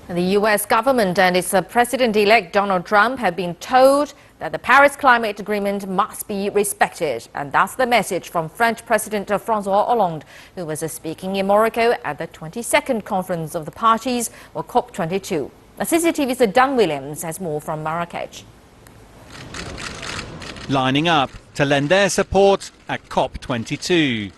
The U.S. government and its President-elect Donald Trump have been told that the Paris Climate Agreement must be respected. And that's the message from French President François Hollande, who was speaking in Morocco at the 22nd Conference of the Parties, or COP22. CCTV's Dan Williams has more from Marrakech. Lining up to lend their support at COP22.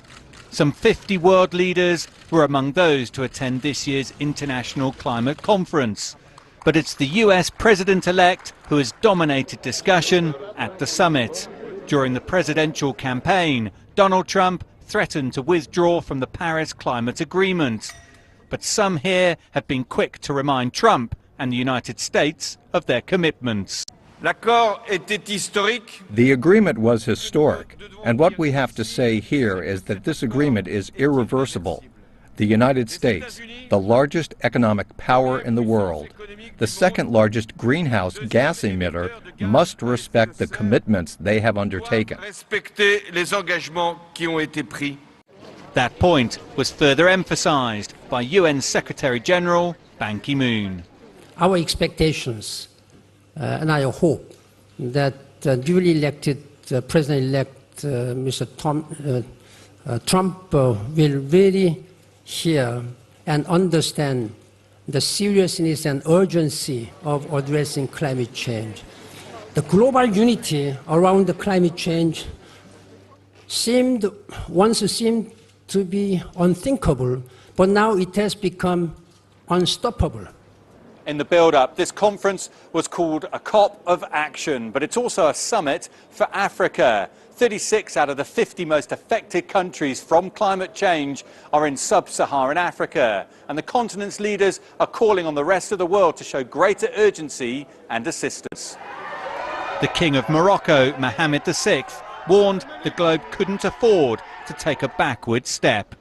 Some 50 world leaders were among those to attend this year's International Climate Conference. But it's the US President-elect who has dominated discussion at the summit. During the presidential campaign, Donald Trump threatened to withdraw from the Paris Climate Agreement. But some here have been quick to remind Trump and the United States of their commitments. The agreement was historic, and what we have to say here is that this agreement is irreversible. The United States, the largest economic power in the world, the second largest greenhouse gas emitter, must respect the commitments they have undertaken. That point was further emphasized by UN Secretary General Ban Ki-moon. Our expectations and I hope that duly elected President-elect Mr. Trump will really hear and understand the seriousness and urgency of addressing climate change. The global unity around the climate change once seemed to be unthinkable, but now it has become unstoppable. In the build-up, this conference was called a COP of Action, but it's also a summit for Africa. 36 out of the 50 most affected countries from climate change are in sub-Saharan Africa, and the continent's leaders are calling on the rest of the world to show greater urgency and assistance. The King of Morocco, Mohammed VI, warned the globe couldn't afford to take a backward step.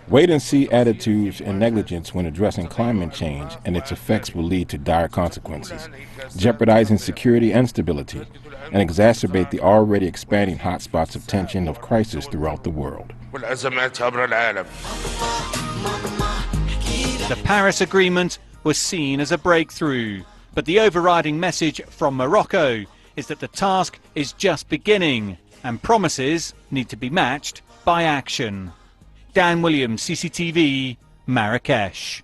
Wait-and-see attitudes and negligence when addressing climate change and its effects will lead to dire consequences, jeopardizing security and stability, and exacerbate the already expanding hotspots of tension of crisis throughout the world. The Paris Agreement was seen as a breakthrough, but the overriding message from Morocco is that the task is just beginning, and promises need to be matched by action. Dan Williams, CCTV, Marrakech.